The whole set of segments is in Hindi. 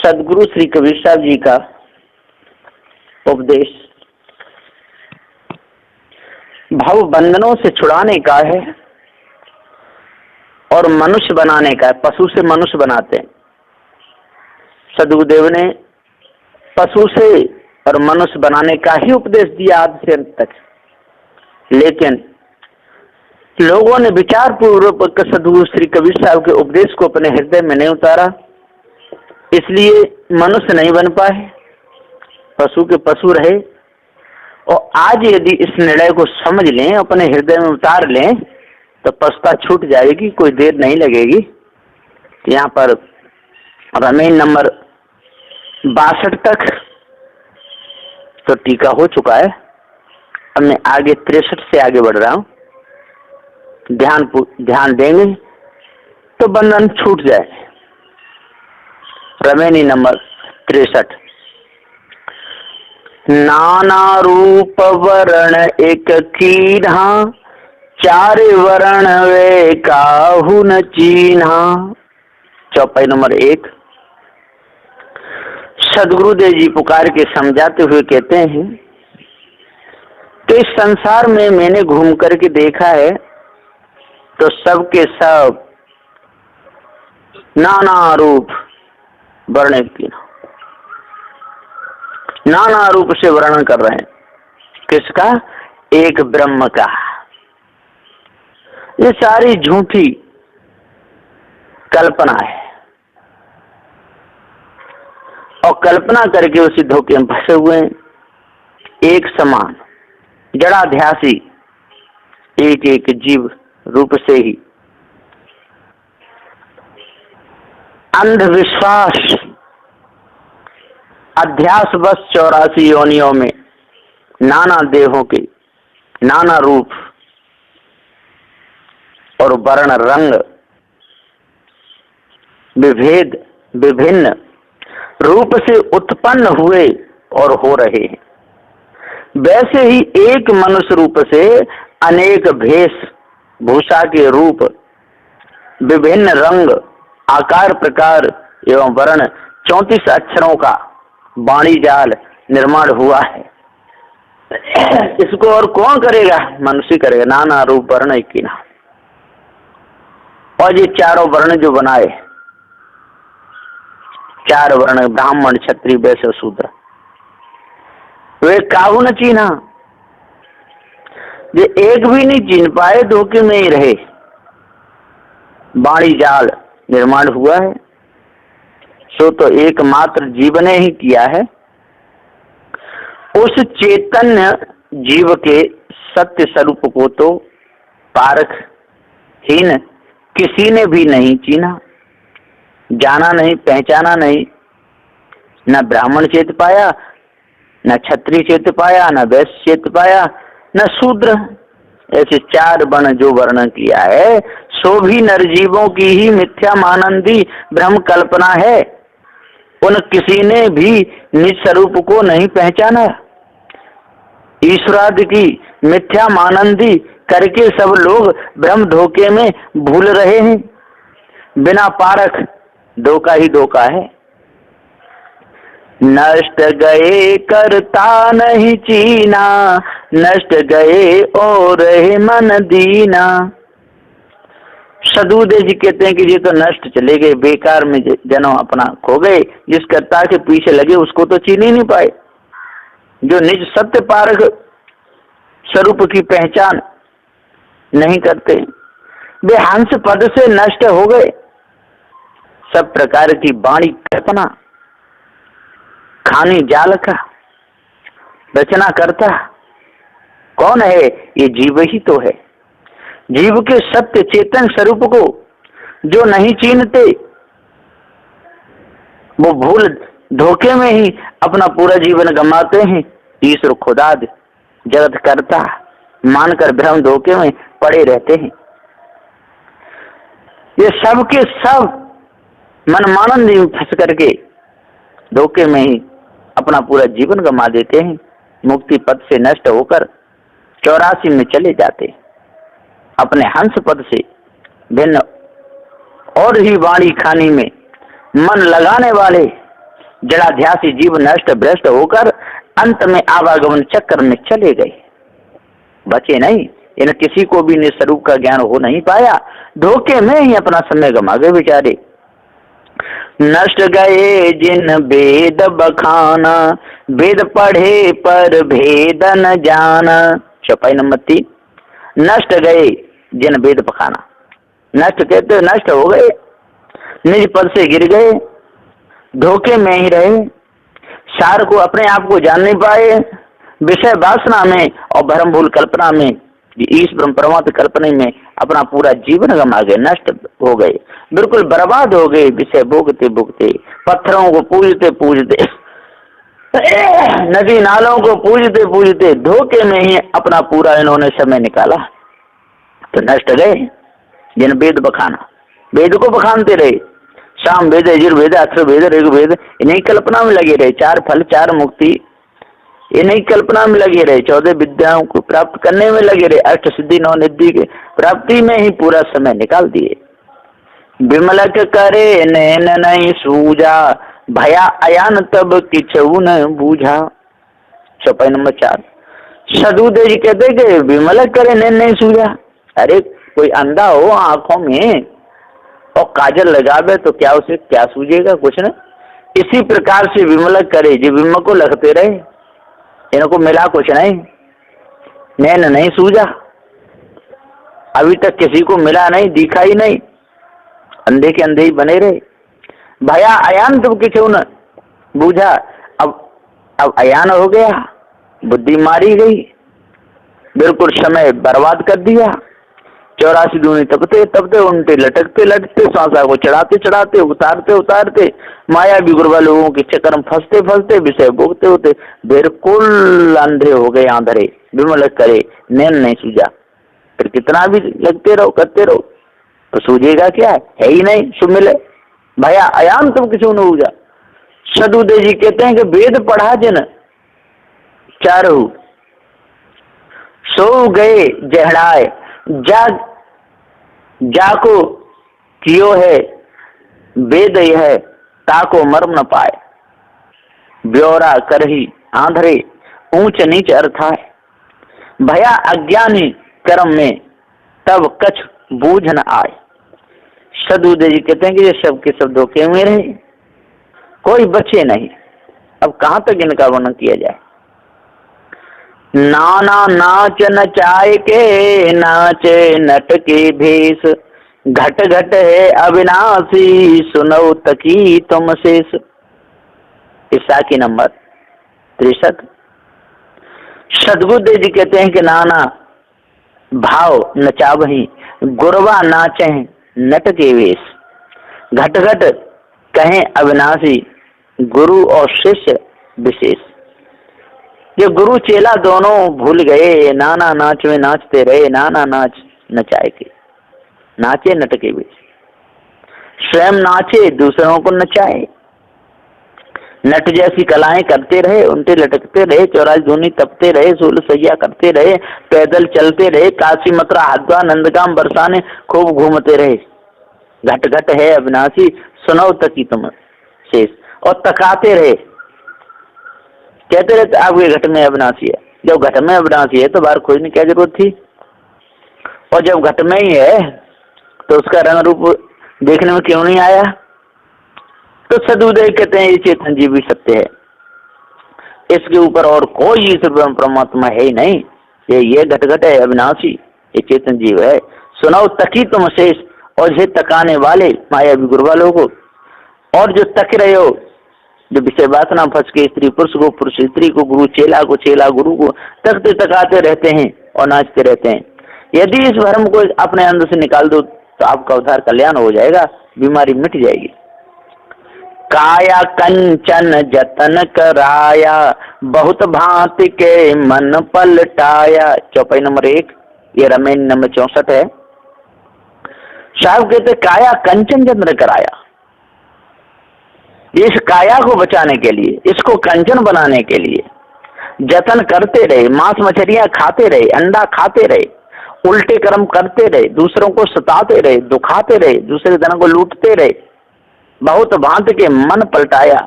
सदगुरु श्री कबीर साहब जी का उपदेश भव बंधनों से छुड़ाने का है और मनुष्य बनाने का है। पशु से मनुष्य बनाते हैं। सदगुरुदेव ने पशु से और मनुष्य बनाने का ही उपदेश दिया आदि से अंत तक, लेकिन लोगों ने विचार पूर्वक सदगुरु श्री कबीर साहब के उपदेश को अपने हृदय में नहीं उतारा, इसलिए मनुष्य नहीं बन पाए, पशु के पशु रहे। और आज यदि इस निर्णय को समझ लें, अपने हृदय में उतार लें, तो पछता छूट जाएगी, कोई देर नहीं लगेगी। यहाँ पर रमेन नंबर 62 तक तो टीका हो चुका है। अब मैं आगे 63 से आगे बढ़ रहा हूँ। ध्यान देंगे तो बंधन छूट जाए। रमेनी नंबर 63। नाना रूप वर्ण एक कीन्हा, चार वर्ण वे काहू न चीन्हा। चौपाई नंबर 1। सदगुरुदेव जी पुकार के समझाते हुए कहते हैं तो इस संसार में मैंने घूम करके देखा है तो सबके सब नाना रूप वर्ण की नाना रूप से वर्णन कर रहे हैं। किसका? एक ब्रह्म का। ये सारी झूठी कल्पना है और कल्पना करके उसी धोखे में फंसे हुए हैं। एक समान जड़ाध्यासी एक एक जीव रूप से ही अंधविश्वास अध्यास बस 84 योनियों में नाना देहों के नाना रूप और वर्ण रंग विभेद विभिन्न रूप से उत्पन्न हुए और हो रहे हैं, वैसे ही एक मनुष्य रूप से अनेक भेष भूषा के रूप विभिन्न रंग आकार प्रकार एवं वर्ण 34 अक्षरों का वाणी जाल निर्माण हुआ है। इसको और कौन करेगा? मनुष्य करेगा। नाना रूप वर्ण एक ही ना। और ये चारों वर्ण जो बनाए, 4 वर्ण ब्राह्मण क्षत्रिय वैश्य शूद्र, वे काहू न चीन्हा, ये एक भी नहीं चिन्ह पाए, धोखे में ही रहे। वाणी जाल निर्माण हुआ है सो तो एकमात्र जीव ने ही किया है। उस चैतन्य जीव के सत्य स्वरूप को तो पारख हीन किसी ने भी नहीं चीना, जाना नहीं, पहचाना नहीं। न ब्राह्मण चेत पाया, न क्षत्रिय चेत पाया, न वैश्य चेत पाया, न शूद्र। ऐसे 4 वर्ण जो वर्णन किया है सो भी नरजीवों की ही मिथ्या मानंदी भ्रम कल्पना है। उन किसी ने भी निज स्वरूप को नहीं पहचाना। ईश्वरादि की मिथ्या मानंदी करके सब लोग भ्रम धोखे में भूल रहे हैं। बिना पारख धोखा ही धोखा है। नष्ट गए करता नहीं चीना, नष्ट गए और रहे मन दीना। सदगुरुदेव जी कहते हैं कि ये तो नष्ट चले गए, बेकार में जन्म अपना खो गए। जिस कर्ता के पीछे लगे उसको तो चीन ही नहीं पाए। जो निज सत्य पारख स्वरूप की पहचान नहीं करते वे हंस पद से नष्ट हो गए। सब प्रकार की वाणी कल्पना खानी जाल का रचना करता कौन है? ये जीव ही तो है। जीव के सत्य चेतन स्वरूप को जो नहीं चीनते वो भूल धोखे में ही अपना पूरा जीवन गंवाते हैं। ईश्वर खुदा जगत करता मानकर भ्रम धोखे में पड़े रहते हैं। ये सब के सब मनमानंद में फंस करके धोखे में ही अपना पूरा जीवन गंवा देते हैं। मुक्ति पद से नष्ट होकर 84 में चले जाते हैं। अपने हंस पद से भिन्न और ही वाणी खानी में मन लगाने वाले जड़ाध्यासी जीव नष्ट भ्रष्ट होकर अंत में आवागमन चक्र में चले गए, बचे नहीं। इन किसी को भी निस्वरूप का ज्ञान हो नहीं पाया, धोखे में ही अपना समय गमा गए बेचारे। नष्ट गए जिन वेद बखाना, वेद पढ़े पर भेद न जाना। चौपाई नंबर 3, नष्ट गए जिन वेद बखाना। नष्ट कहते नष्ट हो गए, निज पद से गिर गए, धोखे में ही रहे, सार को अपने आप को जान नहीं पाए, विषय वासना में और भ्रम भूल कल्पना में, ईश ब्रह्म परमात्मा कल्पना में अपना पूरा जीवन गमा गए, नष्ट हो गए, बिल्कुल बर्बाद हो गए। विषय भोगते भोगते, पत्थरों को पूजते पूजते, नदी नालों को पूजते पूजते धोखे में ही अपना पूरा इन्होंने समय निकाला, तो नष्ट गए जिन वेद बखाना। वेद को बखानते रहे, साम वेद, यजुर्वेद, अथर्ववेद, ऋग्वेद, इन्हीं कल्पना में लगे रहे। 4 फल 4 मुक्ति, इन्हीं कल्पना में लगे रहे। 14 विद्याओं को प्राप्त करने में लगे रहे, अष्ट सिद्धि 9 निधि के प्राप्ति में ही पूरा समय निकाल दिए। विमलक करे नैन नहीं सूझा, भया अयान तब किछऊ न बूझा। चौपाई नंबर 4, सदुदेव जी कहते कि विमलक करे नैन नहीं सूझा। अरे कोई अंधा हो आंखों में और काजल लगावे तो क्या उसे क्या सूझेगा, कुछ न। इसी प्रकार से विमलक करे, जो विमल को लगते रहे, इनको मिला कुछ नहीं, नैन नहीं सूझा, अभी तक किसी को मिला नहीं, दिखा ही नहीं, अंधे के अंधे ही बने रहे। भया अयान तुम किछू न बूझा, अब अयान हो गया, बुद्धि मारी गई, बिल्कुल समय बर्बाद कर दिया। 84 दूनी तपते तपते, उल्टे लटकते लटकते, सांसा को चढ़ाते चढ़ाते, उतारते उतारते, माया बिगुरवा लोगों के चक्कर में फंसते फंसते, विषय भोगते होते बिल्कुल अंधे हो गए, आंधरे। विमल करे नैन नहीं सूझा, फिर कितना भी लगते रहो करते रहो तो सूझेगा क्या, है ही नहीं सुमिले। भया अयान तुम किसी न बूझा। सदुदेव जी कहते हैं कि वेद पढ़ा जिन चारों, सो गए जहड़ाए, जाको कियो है वेद यह, ताको मर्म न पाए। ब्योरा करही आंधरे, ऊंच नीच अर्थाए, भया अज्ञानी कर्म में, तब कछ बूझ न आए। सदुदेव जी कहते हैं कि ये सब के सब धोखे में रहे, कोई बचे नहीं। अब कहां तक इनका वर्णन किया जाए। नाना नाच नचाए के, नाचे नट के भेष, घट घट है अविनाशी, सुनो तकी तुम शेष। ईसाकी नंबर 63। सदगुरुदेव जी कहते हैं कि नाना भाव नचावही, गुरवा नाचे नट के वेश, घट घट कहें अविनाशी, गुरु और शिष्य विशेष। ये गुरु चेला दोनों भूल गए, नाना नाच में नाचते रहे, नाना नाच नचाए के, नाचे नट के वेश, स्वयं नाचे दूसरों को नचाए, नट जैसी कलाएं करते रहे, उनसे लटकते रहे, 84 दूनी तपते रहे, 16 सैया करते रहे, पैदल चलते रहे, काशी मथुरा हरिद्वार नंदगाम बरसाने खूब घूमते रहे। घट घट है अविनाशी, सुनो तकी तुम शेष, और तकाते रहे, कहते रहते आपके घट में अविनाशी है। जब घट में अविनाशी है तो बाहर खोजने की क्या जरूरत थी, और जब घट में ही है तो उसका रंग रूप देखने में क्यों नहीं आया। तो सदुदेव कहते हैं ये चेतन जीव भी सत्य है, इसके ऊपर और कोई ईश्वर परमात्मा है ही नहीं, ये घट घट है अविनाशी, ये चेतन जीव है। सुनाओ तकी तुम शेष, और ये तकाने वाले माया विगुर वालों को, और जो तक रहे हो, जो विषय वासना फंस के स्त्री पुरुष को, पुरुष स्त्री को, गुरु चेला को, चेला गुरु को तकते तकाते रहते हैं और नाचते रहते हैं। यदि इस भ्रम को अपने अंदर से निकाल दो तो आपका उद्धार कल्याण हो जाएगा, बीमारी मिट जाएगी। काया कंचन जतन कराया, बहुत भांति के मन पलटाया। चौपाई नंबर 1, ये रामायण नंबर 64 है। साहब कहते काया कंचन जतन कराया, इस काया को बचाने के लिए, इसको कंचन बनाने के लिए जतन करते रहे, मांस मछलियां खाते रहे, अंडा खाते रहे, उल्टे कर्म करते रहे, दूसरों को सताते रहे, दुखाते रहे, दूसरे धन को लूटते रहे, बहुत भांति के मन पलटाया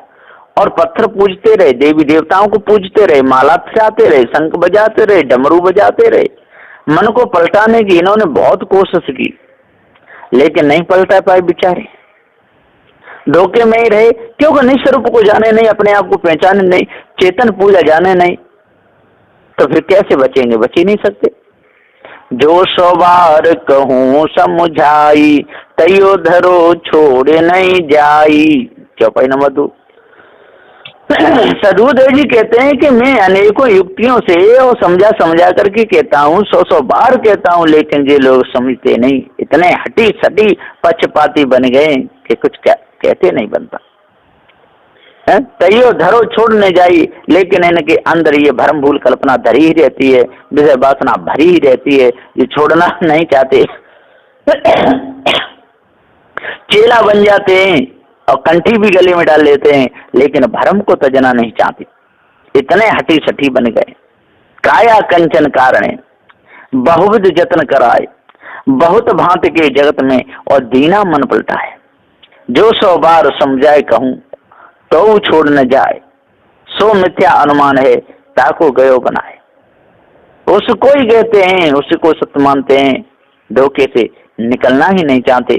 और पत्थर पूजते रहे, देवी देवताओं को पूजते रहे, माला फिराते रहे, शंख बजाते रहे, डमरू बजाते रहे, मन को पलटाने की इन्होंने बहुत कोशिश की, लेकिन नहीं पलटा पाए बेचारे, धोखे में ही रहे। क्योंकि निज स्वरूप को जाने नहीं, अपने आप को पहचाने नहीं, चेतन पूजा जाने नहीं, तो फिर कैसे बचेंगे? बच ही नहीं सकते। जो सवार कहूँ समझाई, तैयो धरो छोड़ नहीं जाई। चौपाई नंबर 2। सदगुरुदेव जी कहते हैं कि मैं अनेकों युक्तियों से और समझा समझा करके कहता हूँ, 100 बार कहता हूँ, लेकिन ये लोग समझते नहीं, इतने हटी सटी पक्षपाती बन गए कि कुछ कहते नहीं बनता है। तैयो धरो छोड़ नहीं जाई, लेकिन इनके अंदर ये भ्रम भूल कल्पना धरी ही रहती है, विषय वासना भरी ही रहती है, ये छोड़ना नहीं चाहते। चेला बन जाते हैं और कंठी भी गले में डाल लेते हैं, लेकिन भ्रम को तजना नहीं चाहते, इतने हटी सठी बन गए। काया कंचन कारणे बहुविध जतन कराए, बहुत भांति के जगत में और दीना मन पलटा है। जो 100 बार समझाए कहूँ तो छोड़ न जाए, सो मिथ्या अनुमान है ताको गयो बनाए। उसको ही कहते हैं, उसको सत्य मानते हैं, धोखे से निकलना ही नहीं चाहते।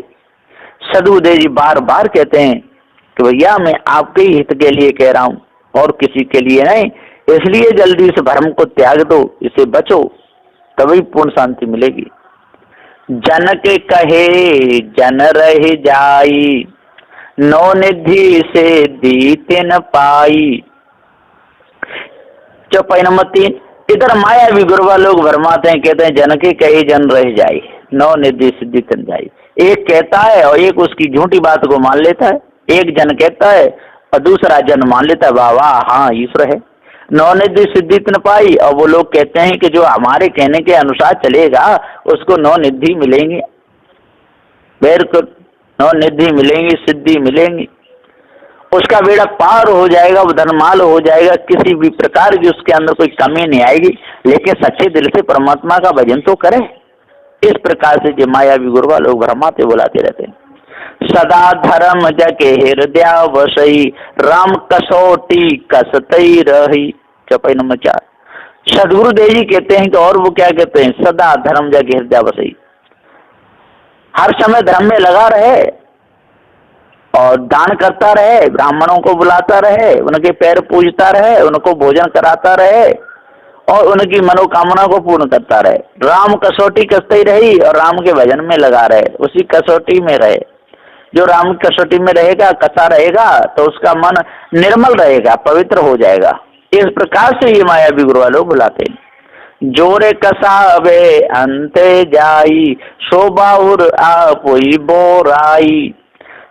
सदगुरुदेव जी बार बार कहते हैं कि भैया मैं आपके ही हित के लिए कह रहा हूँ और किसी के लिए नहीं, इसलिए जल्दी इस भ्रम को त्याग दो, इसे बचो, तभी पूर्ण शांति मिलेगी। जन के कहे जन रह जाई, नौ निधि से दीते न पाई। चौपाई नंबर 3। इधर मायावी गुरुवा लोग भरमाते हैं, कहते हैं जन के कहे जन रह जाए, नौ निधि सिद्धि तन जाए। एक कहता है और एक उसकी झूठी बात को मान लेता है, एक जन कहता है और दूसरा जन मान लेता है, वाह वाह हाँ ईश्वर है। नौ निधि सिद्धि तन पाई, और वो लोग कहते हैं कि जो हमारे कहने के अनुसार चलेगा उसको 9 निधि मिलेंगी, बिल्कुल 9 निधि मिलेंगी, सिद्धि मिलेंगी, उसका बेड़ा पार हो जाएगा, वो धनमाल हो जाएगा, किसी भी प्रकार की उसके अंदर कोई कमी नहीं आएगी। लेकिन सच्चे दिल से परमात्मा का भजन तो करे। इस प्रकार से जो मायावी गुरुवा लोग भ्रमाते बुलाते रहते हैं। सदा धर्म जके हृदय वसई, राम कसौटी कसतई रही। चौपाई नंबर 4। सदगुरुदेव जी कहते हैं कि और वो क्या कहते हैं, सदा धर्म जके हृदय वसई, हर समय धर्म में लगा रहे और दान करता रहे, ब्राह्मणों को बुलाता रहे, उनके पैर पूजता रहे, उनको भोजन कराता रहे और उनकी मनोकामना को पूर्ण करता रहे। राम कसौटी कसती रही और राम के भजन में लगा रहे, उसी कसौटी में रहे। जो राम की कसौटी में रहेगा, कसा रहेगा, तो उसका मन निर्मल रहेगा, पवित्र हो जाएगा। इस प्रकार से ये मायावी गुरुवा लोग बुलाते हैं। जोरे कसावे अंते जाई, शोभाउर आपुई बोराई।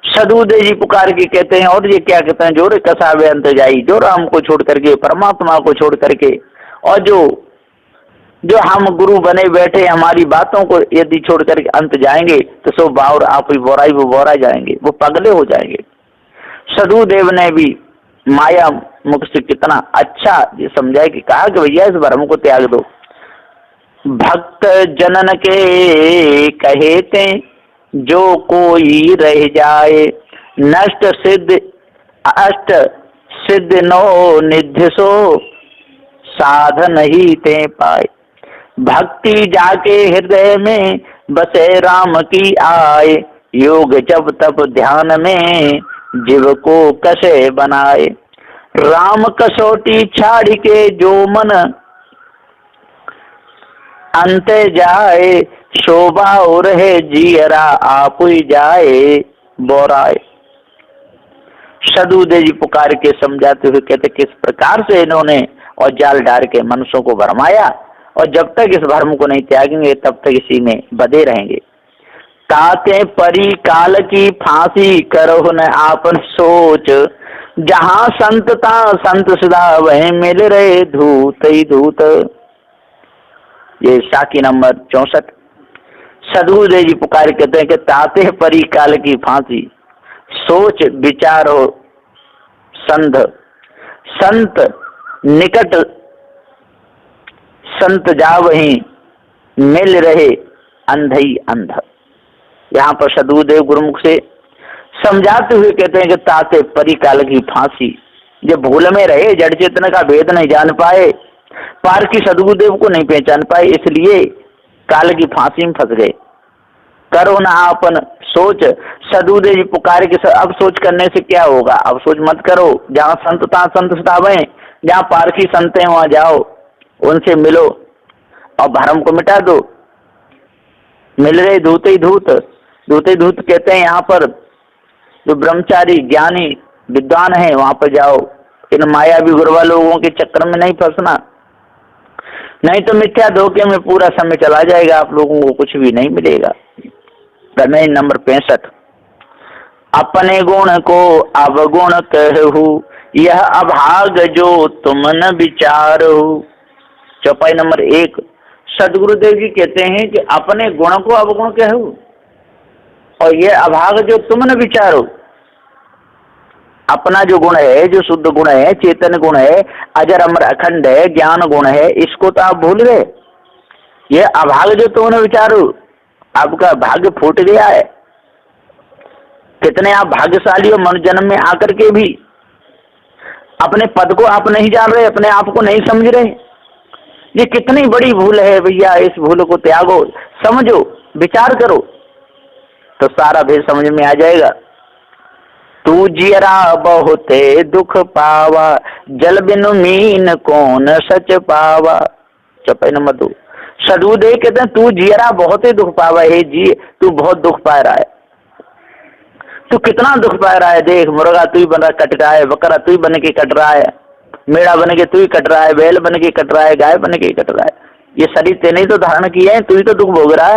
सदगुरुदेव जी पुकार के कहते हैं, और ये क्या कहते हैं, जोरे कसावे अंत जाई, जो राम को छोड़ करके, परमात्मा को छोड़ करके, और जो हम गुरु बने बैठे हमारी बातों को यदि छोड़ करके अंत जाएंगे तो सो बाउर आप बोराई, वो बोरा जाएंगे, वो पगले हो जाएंगे। सदगुरुदेव ने भी माया मुख से कितना अच्छा ये समझाए कि कहा कि भैया इस भ्रम को त्याग दो। भक्त जनन के कहते जो कोई रह जाए, नष्ट सिद्ध अष्ट सिद्ध नो निधि सो साधन ही ते पाए। भक्ति जाके हृदय में बसे राम की आए, योग जब तब ध्यान में जीव को कसे बनाए। राम कसौटी छाड़ के जो मन अंत जाए, शोभा और है जियरा आप जाए बोराए। सदगुरुदेव जी पुकार के समझाते हुए कहते किस प्रकार से इन्होंने और जाल डाल के मनुष्यों को भरमाया, और जब तक इस भ्रम को नहीं त्यागेंगे तब तक इसी में बधे रहेंगे। ताते परी काल की फांसी करो न आपन सोच, जहां संतता संत सदा वह मिल रहे धूत ही धूत। ये साखी नंबर 64। सदगुरुदेव जी पुकार कहते हैं कि ताते परी काल की फांसी, सोच विचारो संध, संत निकट संत जा वहीं मिल रहे अंधई अंध। यहाँ पर सदगुरुदेव गुरुमुख से समझाते हुए कहते हैं कि ताते परी काल की फांसी, जो भूल में रहे, जड़ चेतन का भेद नहीं जान पाए, पार की सदगुरुदेव को नहीं पहचान पाए, इसलिए काल की फांसी में फंस गए। करो ना अपन सोच, सदगुरुदेव जी पुकार के अब सोच करने से क्या होगा, अब सोच मत करो। जहाँ संत तहाँ संत सतावे, जहाँ पारखी संत हैं वहां जाओ, उनसे मिलो और भरम को मिटा दो। मिल रहे धूत ही धूत, धूत ही धूत कहते हैं। यहाँ पर जो ब्रह्मचारी ज्ञानी विद्वान है वहां पर जाओ, इन मायावी गुरवा लोगों के चक्कर में नहीं फंसना, नहीं तो मिथ्या धोखे में पूरा समय चला जाएगा, आप लोगों को कुछ भी नहीं मिलेगा। प्रमेय नंबर 65। अपने गुण को अवगुण कहू, यह अभाग जो तुम न विचारो। चौपाई नंबर 1। सदगुरुदेव जी कहते हैं कि अपने गुण को अवगुण कहू और यह अभाग जो तुम न विचारो। अपना जो गुण है, जो शुद्ध गुण है, चेतन गुण है, अजर अमर अखंड है, ज्ञान गुण है, इसको तो आप भूल गए। यह अभाग जो तुम न विचारो, आपका भाग्य फूट गया है। कितने आप भाग्यशाली हो, मनुष्य जन्म में आकर के भी अपने पद को आप नहीं जान रहे, अपने आप को नहीं समझ रहे। ये कितनी बड़ी भूल है भैया, इस भूल को त्यागो, समझो, विचार करो तो सारा भेद समझ में आ जाएगा। तू जियरा बहुते दुख पावा, जल बिनु मीन कौन सच पावा। चौपाई नंबर 2। सदगुरुदेव कहते हैं तू जियरा बहुत ही दुख पावा, हे जी तू बहुत दुख पा रहा है। तू कितना दुख पा रहा है, देख मुर्गा तू ही बन रहा कट रहा है, बकरा तू ही बन के कट रहा है, मेढ़ा बन के तू ही कट रहा है, बैल बन के कट रहा है, गाय बन के कट रहा है। ये शरीर तेने ही तो धारण किया है, तू ही तो दुख भोग रहा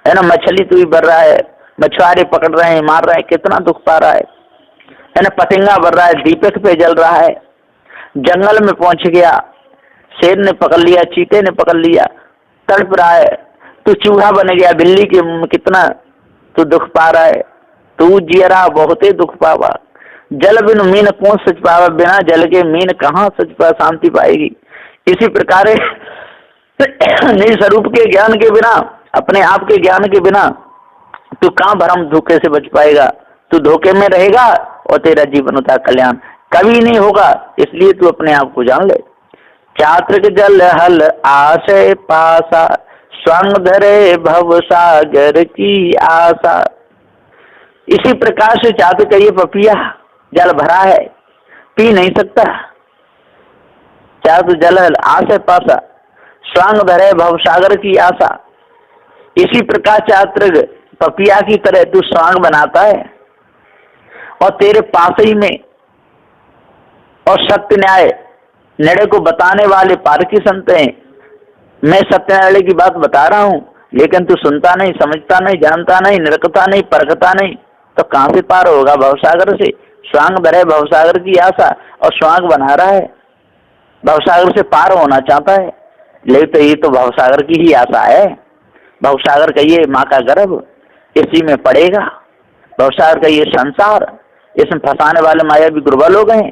है ना। मछली तू ही भर रहा है, मछुआरे पकड़ रहे हैं, मार रहे हैं, कितना दुख पा रहा है ना। पतंगा भर रहा है, दीपक पे जल रहा है, जंगल में पहुंच गया, शेर ने पकड़ लिया, चीते ने पकड़ लिया, तड़प रहा है। तू चूहा बन गया, बिल्ली के कितना तू दुख पा रहा है। तू जियरा बहुत ही दुख पावा, जल बिन मीन कौन सच पावा, बिना जल के मीन कहाँ सच पा शांति पाएगी। इसी प्रकार निज स्वरूप के ज्ञान के बिना, अपने आप के ज्ञान के बिना तू कहाँ भरम धोखे से बच पाएगा। तू धोखे में रहेगा और तेरा जीवन होता कल्याण कभी नहीं होगा। इसलिए तू अपने आप को जान ले। चात्रिक जल हल आशय पासा, स्वंग धरे भव सागर की आशा। इसी प्रकार से चाहते कहिए पपिया जल भरा है, पी नहीं सकता। चाहे जल आशय पासा, स्वांग धरे भव सागर की आशा। इसी प्रकार चात्र पपिया की तरह तू स्वांग बनाता है और तेरे पास ही में और सत्य न्याय निर्णय को बताने वाले पारकी संत हैं। मैं सत्य न्याय की बात बता रहा हूं, लेकिन तू सुनता नहीं, समझता नहीं, जानता नहीं, निरखता नहीं, परखता नहीं, तो कहां से पार होगा भवसागर से। स्वांग धरे भवसागर की आशा और स्वांग बना रहा है, भवसागर से पार होना चाहता है, लेकिन तो ये तो भवसागर की ही आशा है। भवसागर का ये माँ का गर्भ, इसी में पड़ेगा। भवसागर का ये संसार, इसमें फंसाने वाले मायावी गुरबा लोग हैं,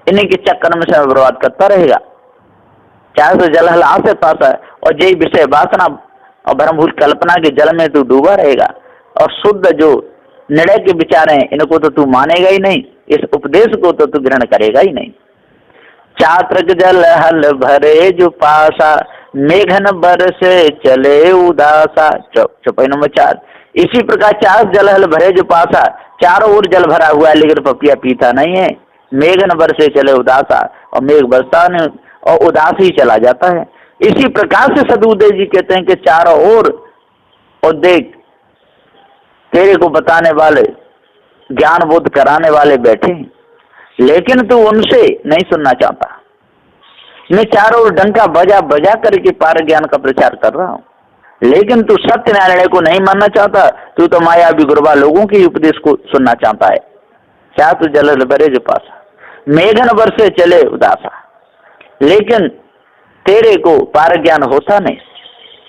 इन्हीं के चक्कर में से बर्बाद करता रहेगा। चाहे तो जल आ से पास है और जय विषय वासना और भ्रमभूत कल्पना के जल में तू डूबा रहेगा। और शुद्ध जो निर्णय के विचार हैं इनको तो तू मानेगा ही नहीं, इस उपदेश को तो तू ग्रहण करेगा ही नहीं। चात्रक जल हल भरे जो पासा, मेघन बरसे चले उदासा। चौपाई नंबर 4। इसी प्रकार चार जल हल भरे जो पासा, चारों ओर जल भरा हुआ है लेकिन पपिया पीता नहीं है। मेघन बरसे चले उदासा, और मेघ बरसता नहीं और उदास ही चला जाता है। इसी प्रकार से सदगुरुदेव जी कहते हैं कि चारों ओर और देख तेरे को बताने वाले, ज्ञान बोध कराने वाले बैठे हैं, लेकिन तू उनसे नहीं सुनना चाहता। मैं चारों ओर डंका बजा बजा करके पार ज्ञान का प्रचार कर रहा हूँ, लेकिन तू सत्य नारायण को नहीं मानना चाहता। तू तो मायावी गुरबा लोगों के उपदेश को सुनना चाहता है। क्या तू जल भरे जो पासा, मेघन बरसे चले उदासा, लेकिन तेरे को पार ज्ञान होता नहीं,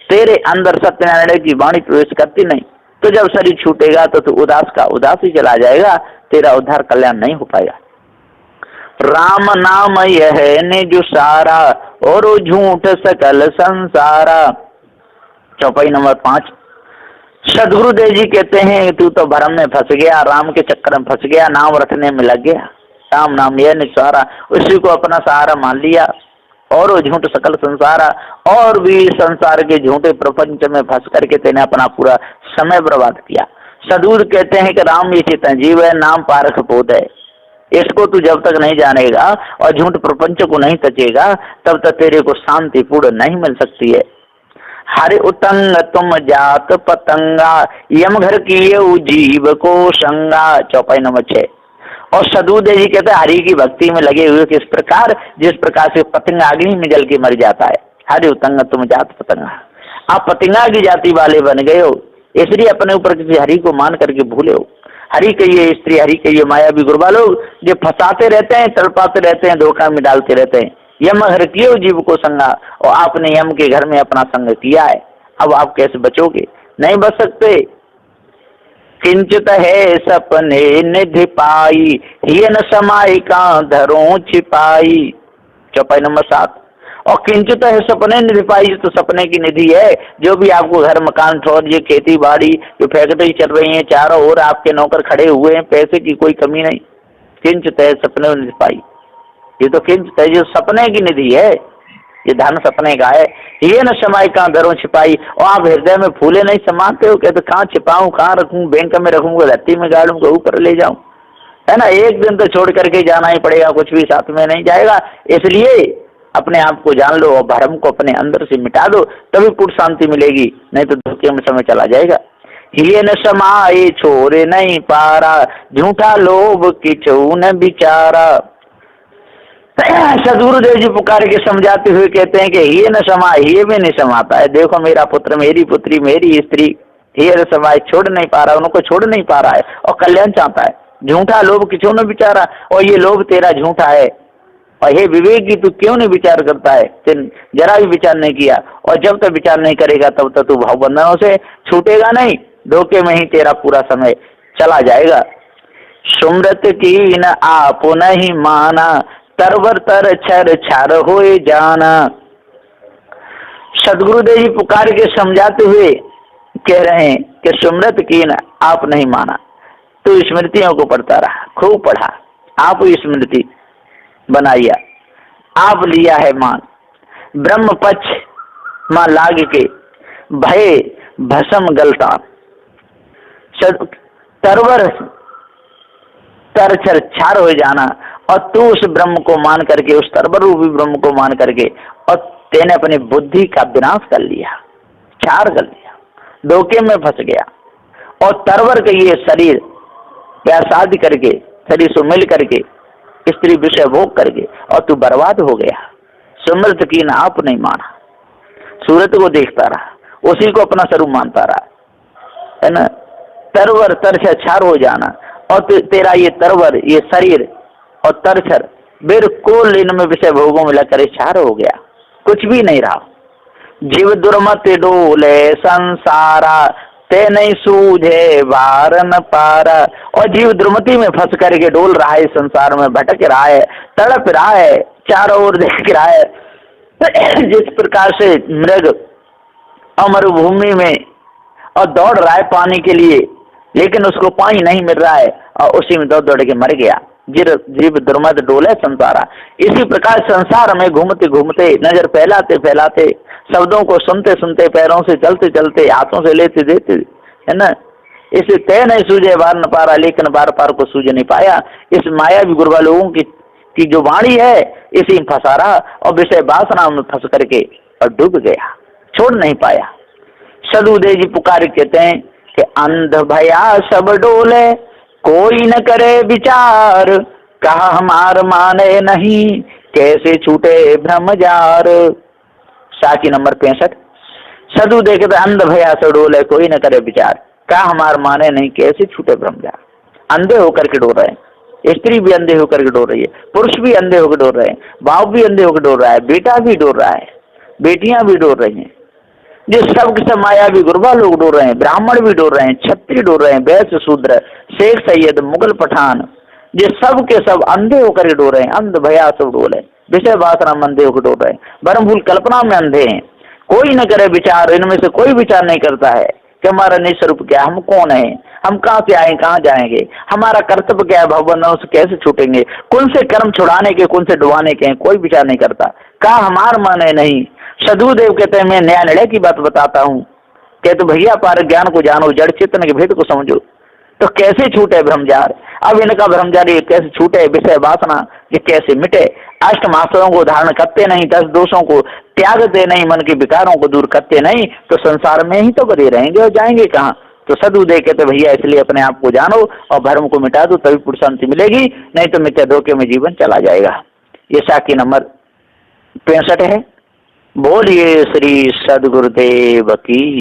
तेरे अंदर सत्यनारायण की वाणी प्रवेश करती नहीं। तो जब शरीर छूटेगा तो तू उदास का उदास ही चला जाएगा, तेरा उद्धार कल्याण नहीं हो पाएगा। राम नाम यह ने जो सारा, और झूठ सकल संसारा। चौपाई नंबर 5। सदगुरुदेव जी कहते हैं तू तो भ्रम में फंस गया, राम के चक्कर में फंस गया, नाम रटने में लग गया। राम नाम यह निस्वारा, उसी को अपना सहारा मान लिया और वो झूठ सकल संसारा, और भी संसार के झूठे प्रपंच में फंस करके तेने अपना पूरा समय बर्बाद किया। सदूर कहते हैं कि राम ये चित जीव है, नाम पारख बोध है, इसको तू जब तक नहीं जानेगा और झूठ प्रपंच को नहीं तचेगा तब तक तेरे को शांति पूर्ण नहीं मिल सकती है। हरि उतंग तुम जात पतंगा, यम घर किए जीव को संगा, चौपाई नंबर 6। और सदूदेव जी कहते हैं हरि की भक्ति में लगे हुए किस प्रकार, जिस प्रकार से पतंग अग्नि में जल के मर जाता है। हरि उतंग तुम जात पतंगा, आप पतंगा की जाति वाले बन गए हो, इसलिए अपने ऊपर किसी हरि को मान करके भूले हो। हरि कहिए स्त्री, हरि कहिए माया भी गुरबा लोग जो फंसाते रहते हैं, तड़पाते रहते हैं, धोखा में डालते रहते हैं। यम घर किए जीव को संगा, और आपने यम के घर में अपना संग किया है, अब आप कैसे बचोगे? नहीं बच सकते। किंचित है सपने निधि पाई, ये न समाई का धरों छिपाई, चौपाई नंबर 7। और किंचित है सपने निधि पाई, तो सपने की निधि है, जो भी आपको घर मकान ठौर, ये खेती बाड़ी, जो फैक्ट्री चल रही है, चारों ओर आपके नौकर खड़े हुए हैं, पैसे की कोई कमी नहीं। किंचित है सपने निधि पाई, ये तो किंचित है, जो सपने की निधि है, ये धन सपने का है। ये न समाई कहाँ धरों छिपाई, और आप हृदय में फूले नहीं समाते हो, कहते कहाँ छिपाऊं, कहाँ रखूं, बैंक में रखूंगा, धरती में गाड़ूंगा, ऊपर ले जाऊं, है ना। एक दिन तो छोड़ करके जाना ही पड़ेगा, कुछ भी साथ में नहीं जाएगा। इसलिए अपने आप को जान लो और भरम को अपने अंदर से मिटा दो, तभी पूर्ण शांति मिलेगी, नहीं तो धोखे में समय चला जाएगा। ये न समाए छोरे नहीं पारा, झूठा लोभ किचु न बिचारा। सदगुरुदेव जी पुकार के समझाते हुए कहते हैं कि ये न समा, ये भी नहीं समाता है। देखो मेरा पुत्र, मेरी पुत्री, मेरी स्त्री, ये न समाए, छोड़ नहीं पा रहा, उनको छोड़ नहीं पा रहा है और कल्याण चाहता है। झूठा लोभ किचु न बिचारा, और ये लोभ तेरा झूठा है। और हे विवेकी, तू क्यों नहीं विचार करता है? जरा भी विचार नहीं किया, और जब तक विचार नहीं करेगा तब तक तू भाव बंधनों से छूटेगा नहीं, धोखे में ही तेरा पूरा समय चला जाएगा। सुमृत की न आप नहीं माना, तरवर तर छर छर होए जाना। सदगुरुदेव जी पुकार के समझाते हुए कह रहे हैं कि सुमृत की न आप नहीं माना, तो स्मृतियों को पढ़ता रहा, खूब पढ़ा, आप स्मृति बनाइया, आप लिया है मान, ब्रह्म पक्ष मां लाग के भय भस्म गलता, तरवर तरछर छार हो जाना। और तू उस ब्रह्म को मान करके, उस तरवर रूपी ब्रह्म को मान करके, और तेने अपनी बुद्धि का विनाश कर लिया, छार कर लिया, धोखे में फंस गया। और तरवर के ये शरीर प्यार शादी करके, शरीर से मिल करके, स्त्री विषय भोग करके, और तू बर्बाद हो गया। सुमृत की ना आप नहीं माना, सूरत को देखता रहा, उसी को अपना स्वरूप मानता रहा, है ना। तरवर तरछर छार हो जाना, और तेरा ये तरवर, ये शरीर और तरछर बिल्कुल इनमें विषय भोगों में लगकर छार हो गया, कुछ भी नहीं रहा। जीव दुर्मत डोले संसारा, ते नहीं सूझे बार न पारा। और जीव दुर्मति में फंस करके डोल रहा है, संसार में भटक रहा है, तड़प रहा है, चारों ओर देख रहा है। जिस प्रकार से मृग अमर भूमि में और दौड़ रहा है पानी के लिए, लेकिन उसको पानी नहीं मिल रहा है और उसी में दौड़ दौड़ के मर गया। जीव दुर्मत डोले संसारा, इसी प्रकार संसार में घूमते घूमते, नजर फैलाते फैलाते, शब्दों को सुनते सुनते, पैरों से चलते चलते, हाथों से लेते देते, है ना, इसे तय नहीं सूझे बार न पारा, लेकिन बार पार को सूझ नहीं पाया। इस माया भी गुरबा लोगों की जो वाणी है, इसी में फंसा रहा और विषय वासना में फंस करके और डूब गया, छोड़ नहीं पाया। सदगुरुदेव जी पुकार कहते हैं कि अंध भया सब डोले, कोई न करे विचार, कहा हमार माने नहीं, कैसे छूटे ब्रह्मजार। साखी नंबर 65। सदु देखते अंध भया सब डोले, कोई न करे विचार, कहा हमार माने नहीं, कैसे छूटे ब्रह्मजार। अंधे होकर के डोल रहे हैं, स्त्री भी अंधे होकर के डोल रही है, पुरुष भी अंधे होकर डोल रहे हैं, बाप भी अंधे होकर डोल रहा है, बेटा भी डोल रहा है, बेटियां भी डोल रही हैं, जो सब के सब माया भी गुरबा लोग डोल रहे हैं, ब्राह्मण भी डोल रहे हैं, क्षत्रिय डोल रहे हैं, वैश्य शूद्र, शेख सैयद, मुगल पठान, जो सब के सब अंधे होकर के डोल रहे हैं। अंध भया सब डोल है, विषय वासना में अंधे होकर डोल रहे हैं, भरमभूल कल्पना में अंधे हैं, कोई न करे विचार, इनमें से कोई विचार नहीं करता है कि हमारा निज स्वरूप क्या, हम कौन है, हम कहाँ से आए, कहाँ जाएंगे, हमारा कर्तव्य क्या है, भगवान से कैसे छूटेंगे, कौन से कर्म छुड़ाने के, कौन से डुबाने के हैं, कोई विचार नहीं करता। कहा हमार मन है नहीं। सदुदेव कहते हैं मैं नया निर्णय की बात बताता हूँ। कहते भैया पार ज्ञान को जानो, जड़ चेतन के भेद को समझो। तो कैसे छूटे ब्रह्मचार, अब इनका ब्रह्मचार ये कैसे छूटे, विषय वासना ये कैसे मिटे, अष्ट मासों को धारण करते नहीं, 10 दोषों को त्यागते नहीं, मन के विकारों को दूर करते नहीं, तो संसार में ही तो बने रहेंगे और जाएंगे कहाँ। तो सदुदेव कहते भैया इसलिए अपने आप को जानो और भ्रम को मिटा दो, तभी पुरुष शांति मिलेगी, नहीं तो मिथ्या धोखे में जीवन चला जाएगा। ये साखी नंबर 65 है। बोलिए श्री सदगुरुदेव की।